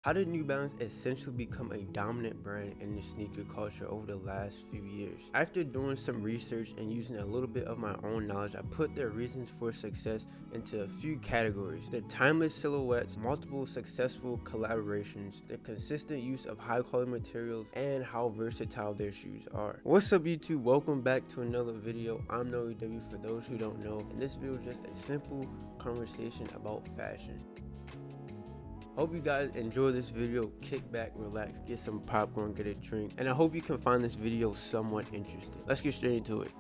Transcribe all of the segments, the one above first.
How did New Balance essentially become a dominant brand in the sneaker culture over the last few years? After doing some research and using a little bit of my own knowledge, I put their reasons for success into a few categories: their timeless silhouettes, multiple successful collaborations, their consistent use of high quality materials, and how versatile their shoes are. What's up YouTube? Welcome back to another video. I'm NoahEW for those who don't know, and this video is just a simple conversation about fashion. Hope you guys enjoy this video. Kick back, relax, get some popcorn, get a drink, and I hope you can find this video somewhat interesting. Let's get straight into it.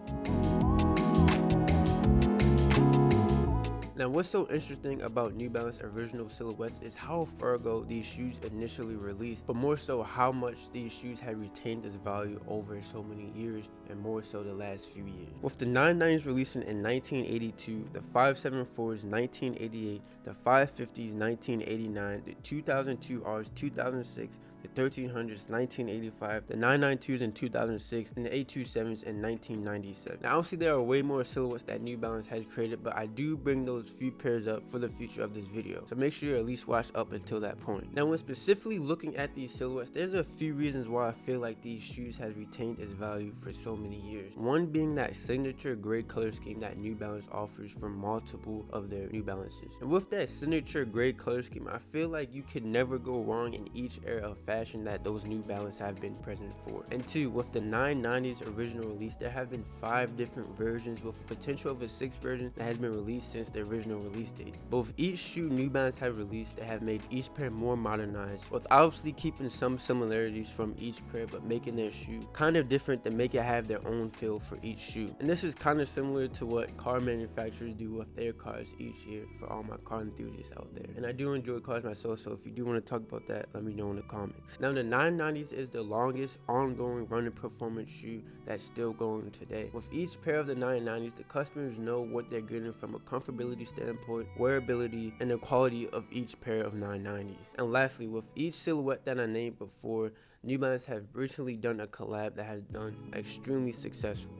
Now, what's so interesting about New Balance original silhouettes is how far ago these shoes initially released, but more so how much these shoes have retained its value over so many years, and more so the last few years. With the 990s releasing in 1982, the 574s 1988, the 550s 1989, the 2002Rs 2006, the 1300s 1985, the 992s in 2006, and the 827s in 1997. Now obviously there are way more silhouettes that New Balance has created, but I do bring those few pairs up for the future of this video, so make sure you at least watch up until that point. Now when specifically looking at these silhouettes, there's a few reasons why I feel like these shoes has retained its value for so many years. One being that signature gray color scheme that New Balance offers for multiple of their New Balances. And with that signature gray color scheme, I feel like you could never go wrong in each era of fashion that those New Balance have been present for. And two, with the 990s original release, there have been 5 different versions with the potential of a 6th version that has been released since the original release date. Both each shoe New Balance have released, they have made each pair more modernized, with obviously keeping some similarities from each pair but making their shoe kind of different to make it have their own feel for each shoe. And this is kind of similar to what car manufacturers do with their cars each year for all my car enthusiasts out there. And I do enjoy cars myself, so if you do want to talk about that, let me know in the comments. Now the 990s is the longest ongoing running performance shoe that's still going today. With each pair of the 990s, the customers know what they're getting from a comfortability standpoint, wearability, and the quality of each pair of 990s. And lastly, with each silhouette that I named before, New Balance have recently done a collab that has done extremely successful.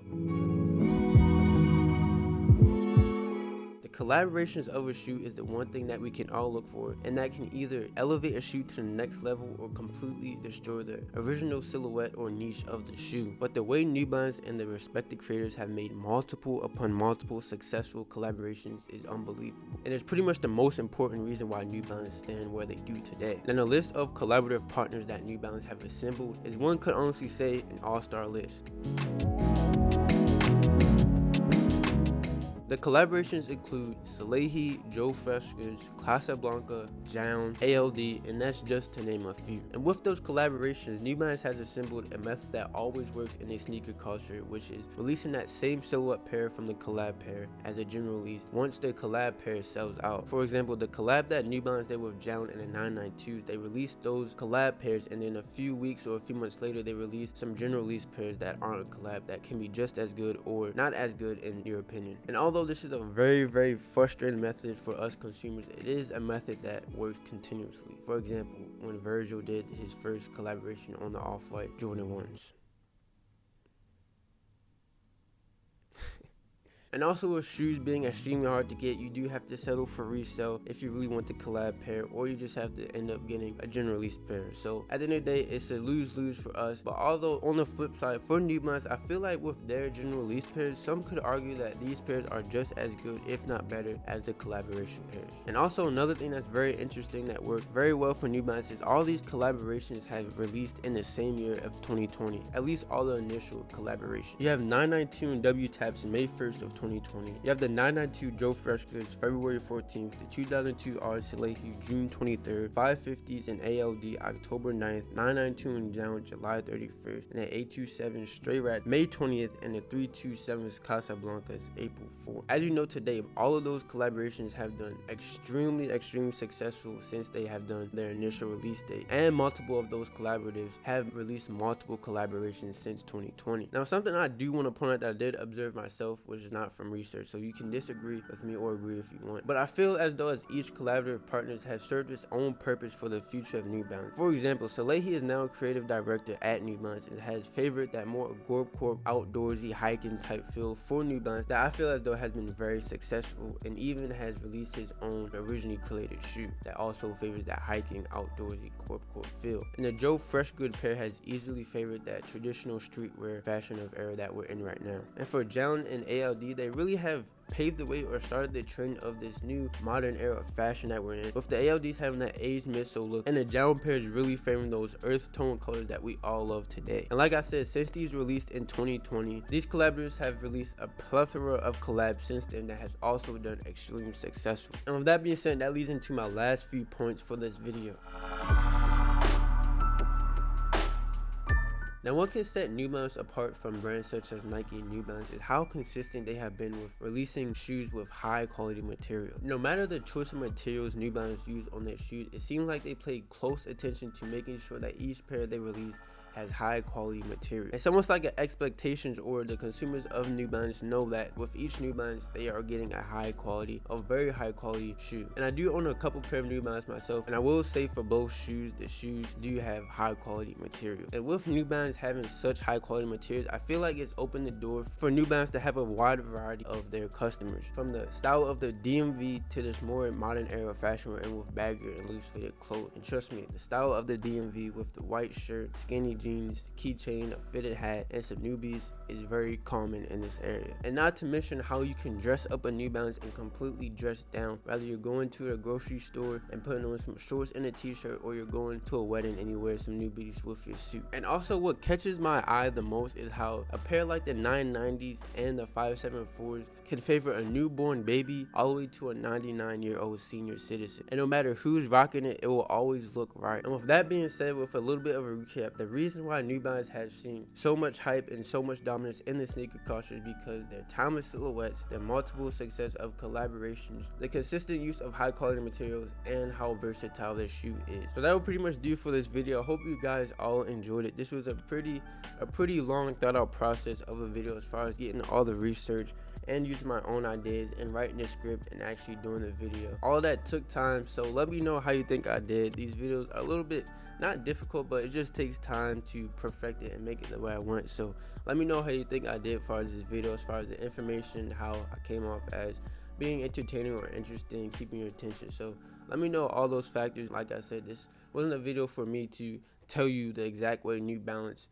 Collaborations of a shoe is the one thing that we can all look for, and that can either elevate a shoe to the next level or completely destroy the original silhouette or niche of the shoe. But the way New Balance and the respected creators have made multiple upon multiple successful collaborations is unbelievable, and it's pretty much the most important reason why New Balance stand where they do today. And the list of collaborative partners that New Balance have assembled is, one could honestly say, an all-star list. The collaborations include Salehi, Joe Freshgoods, Casablanca, Jown, ALD, and that's just to name a few. And with those collaborations, New Balance has assembled a method that always works in a sneaker culture, which is releasing that same silhouette pair from the collab pair as a general release once the collab pair sells out. For example, the collab that New Balance did with Jown and the 992s, they released those collab pairs, and then a few weeks or a few months later, they released some general release pairs that aren't collab that can be just as good or not as good in your opinion. And although this is a very frustrating method for us consumers, it is a method that works continuously. For example, when Virgil did his first collaboration on the Off-White Jordan 1s. And also with shoes being extremely hard to get, you do have to settle for resale if you really want the collab pair, or you just have to end up getting a general release pair. So at the end of the day, it's a lose-lose for us. But although on the flip side, for New Balance, I feel like with their general release pairs, some could argue that these pairs are just as good, if not better, as the collaboration pairs. And also another thing that's very interesting that worked very well for New Balance is all these collaborations have released in the same year of 2020, at least all the initial collaborations. You have 992 and W Taps May 1st of 2020. You have the 992 Joe Freshgoods February 14th, the 2002 R Salehi June 23rd, 550s and ALD October 9th, 992 and Jown July 31st, and the 827 Stray Rat May 20th, and the 327's Casablancas April 4th. As you know today, all of those collaborations have done extremely successful since they have done their initial release date, and multiple of those collaboratives have released multiple collaborations since 2020. Now something I do want to point out that I did observe myself, which is not not from research, so you can disagree with me or agree if you want. But I feel as though as each collaborative partners has served its own purpose for the future of New Balance. For example, Salehi is now a creative director at New Balance and has favored that more agorapcore, outdoorsy, hiking type feel for New Balance that I feel as though has been very successful, and even has released his own originally created shoe that also favors that hiking, outdoorsy, corpcore feel. And the Joe Freshgood pair has easily favored that traditional streetwear fashion of era that we're in right now. And for Jown and ALD, they really have paved the way or started the trend of this new modern era of fashion that we're in, with the ALDs having that aged midsole look and the Jown pairs really favoring those earth tone colors that we all love today. And like I said, since these released in 2020, these collaborators have released a plethora of collabs since then that has also done extremely successful. And with that being said, that leads into my last few points for this video. Now, what can set New Balance apart from brands such as Nike and New Balance is how consistent they have been with releasing shoes with high quality material. No matter the choice of materials New Balance use on their shoes, it seems like they pay close attention to making sure that each pair they release has high quality material. It's almost like an expectations, or the consumers of New Balance know that with each New Balance they are getting a very high quality shoe. And I do own a couple pair of New Balance myself, and I will say for both shoes, the shoes do have high quality material. And with New Balance having such high quality materials, I feel like it's opened the door for New Balance to have a wide variety of their customers, from the style of the DMV to this more modern era fashion we're in with baggier and loose fitted clothes. And trust me, the style of the DMV with the white shirt, skinny jeans, keychain, a fitted hat, and some newbies is very common in this area. And not to mention how you can dress up a New Balance and completely dress down, whether you're going to a grocery store and putting on some shorts and a t-shirt, or you're going to a wedding and you wear some newbies with your suit. And also what catches my eye the most is how a pair like the 990s and the 574s can favor a newborn baby all the way to a 99-year-old senior citizen. And no matter who's rocking it, it will always look right. And with that being said, with a little bit of a recap, the reason why New Balance has seen so much hype and so much dominance in the sneaker culture is because their timeless silhouettes, their multiple success of collaborations, the consistent use of high quality materials, and how versatile their shoe is. So that will pretty much do for this video. I hope you guys all enjoyed it. This was a pretty long thought out process of a video as far as getting all the research and using my own ideas and writing the script and actually doing the video. All that took time, so let me know how you think I did. These videos are a little bit not difficult, but it just takes time to perfect it and make it the way I want. So let me know how you think I did as far as this video, as far as the information, how I came off as being entertaining or interesting, keeping your attention. So let me know all those factors. Like I said, this wasn't a video for me to tell you the exact way New Balance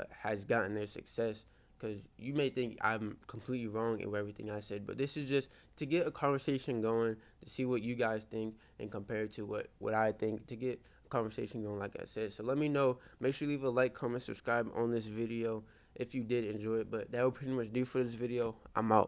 has gotten their success, because you may think I'm completely wrong in everything I said, but this is just to get a conversation going, to see what you guys think and compare it to what I think, to get a conversation going, like I said. So let me know. Make sure you leave a like, comment, subscribe on this video if you did enjoy it. But that will pretty much do for this video. I'm out.